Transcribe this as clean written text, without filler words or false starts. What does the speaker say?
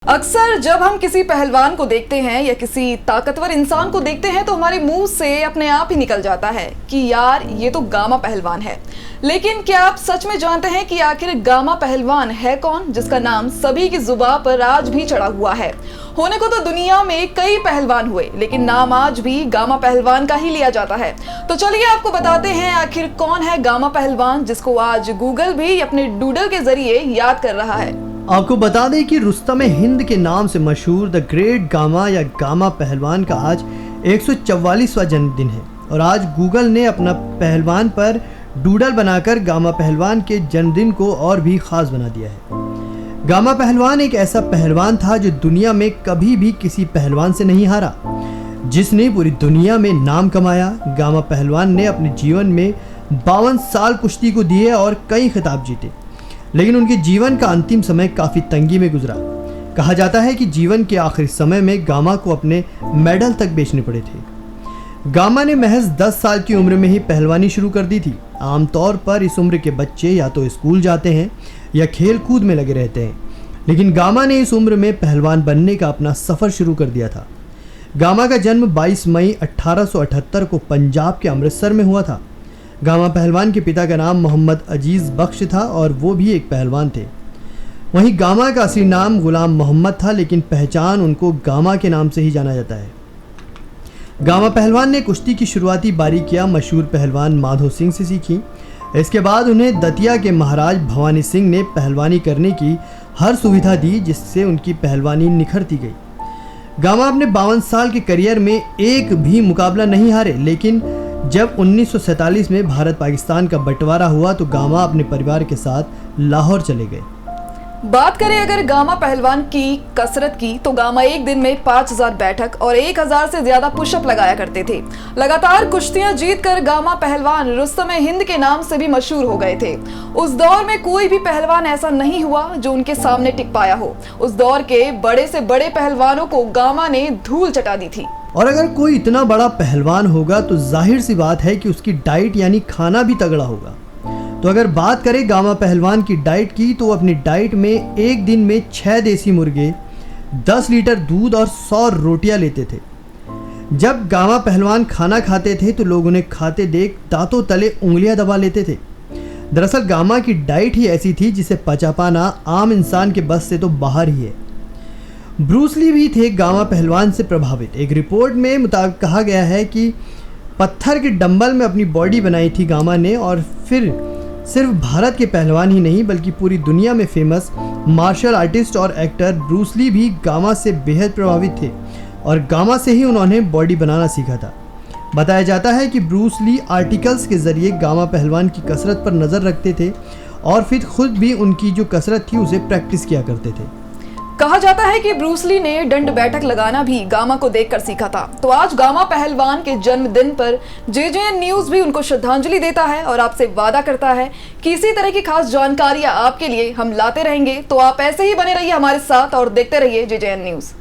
अक्सर जब हम किसी पहलवान को देखते हैं या किसी ताकतवर इंसान को देखते हैं तो हमारे मुंह से अपने आप ही निकल जाता है कि यार ये तो गामा पहलवान है। लेकिन क्या आप सच में जानते हैं कि आखिर गामा पहलवान है कौन, जिसका नाम सभी की जुबान पर आज भी चढ़ा हुआ है। होने को तो दुनिया में कई पहलवान हुए, लेकिन नाम आज भी गामा पहलवान का ही लिया जाता है। तो चलिए आपको बताते हैं आखिर कौन है गामा पहलवान, जिसको आज गूगल भी अपने डूडल के जरिए याद कर रहा है। आपको बता दें कि रुस्तम हिंद के नाम से मशहूर द ग्रेट गामा या गामा पहलवान का आज 144वां जन्मदिन है और आज गूगल ने अपना पहलवान पर डूडल बनाकर गामा पहलवान के जन्मदिन को और भी खास बना दिया है। गामा पहलवान एक ऐसा पहलवान था जो दुनिया में कभी भी किसी पहलवान से नहीं हारा, जिसने पूरी दुनिया में नाम कमाया। गामा पहलवान ने अपने जीवन में 52 साल कुश्ती को दिए और कई खिताब जीते, लेकिन उनके जीवन का अंतिम समय काफ़ी तंगी में गुजरा। कहा जाता है कि जीवन के आखिरी समय में गामा को अपने मेडल तक बेचने पड़े थे। गामा ने महज 10 साल की उम्र में ही पहलवानी शुरू कर दी थी। आमतौर पर इस उम्र के बच्चे या तो स्कूल जाते हैं या खेल कूद में लगे रहते हैं, लेकिन गामा ने इस उम्र में पहलवान बनने का अपना सफ़र शुरू कर दिया था। गामा का जन्म 22 मई 1878 को पंजाब के अमृतसर में हुआ था। गामा पहलवान के पिता का नाम मोहम्मद अजीज़ बख्श था और वो भी एक पहलवान थे। वहीं गामा का असली नाम गुलाम मोहम्मद था, लेकिन पहचान उनको गामा के नाम से ही जाना जाता है। गामा पहलवान ने कुश्ती की शुरुआती बारीकियां मशहूर पहलवान माधो सिंह से सीखी। इसके बाद उन्हें दतिया के महाराज भवानी सिंह ने पहलवानी करने की हर सुविधा दी, जिससे उनकी पहलवानी निखरती गई। गामा अपने 52 साल के करियर में एक भी मुकाबला नहीं हारे, लेकिन जब 1947 में भारत पाकिस्तान का बंटवारा हुआ तो गामा अपने परिवार के साथ लाहौर चले गए। बात करें अगर गामा पहलवान की कसरत की, तो गामा एक दिन में 5000 बैठक और 1000 से ज्यादा पुशअप लगाया करते थे। लगातार कुश्तियां जीतकर गामा पहलवान रुस्तम हिंद के नाम से भी मशहूर हो गए थे। उस दौर में कोई भी पहलवान ऐसा नहीं हुआ जो उनके सामने टिक पाया हो। उस दौर के बड़े से बड़े पहलवानों को गामा ने धूल चटा दी थी। और अगर कोई इतना बड़ा पहलवान होगा तो जाहिर सी बात है कि उसकी डाइट यानी खाना भी तगड़ा होगा। तो अगर बात करें गामा पहलवान की डाइट की, तो वो अपनी डाइट में एक दिन में 6 देसी मुर्गे, 10 लीटर दूध और 100 रोटियां लेते थे। जब गामा पहलवान खाना खाते थे तो लोग उन्हें खाते देख दांतों तले उंगलियां दबा लेते थे। दरअसल गामा की डाइट ही ऐसी थी जिसे पचा पाना आम इंसान के बस से तो बाहर ही है। ब्रूस ली भी थे गामा पहलवान से प्रभावित। एक रिपोर्ट में मुताबिक कहा गया है कि पत्थर के डंबल में अपनी बॉडी बनाई थी गामा ने, और फिर सिर्फ भारत के पहलवान ही नहीं बल्कि पूरी दुनिया में फेमस मार्शल आर्टिस्ट और एक्टर ब्रूस ली भी गामा से बेहद प्रभावित थे और गामा से ही उन्होंने बॉडी बनाना सीखा था। बताया जाता है कि ब्रूस ली आर्टिकल्स के ज़रिए गामा पहलवान की कसरत पर नज़र रखते थे और फिर खुद भी उनकी जो कसरत थी उसे प्रैक्टिस किया करते थे। कहा जाता है कि ब्रूस ली ने दंड बैठक लगाना भी गामा को देखकर सीखा था। तो आज गामा पहलवान के जन्मदिन पर JJN न्यूज़ भी उनको श्रद्धांजलि देता है और आपसे वादा करता है कि इसी तरह की खास जानकारियां आपके लिए हम लाते रहेंगे। तो आप ऐसे ही बने रहिए हमारे साथ और देखते रहिए JJN न्यूज़।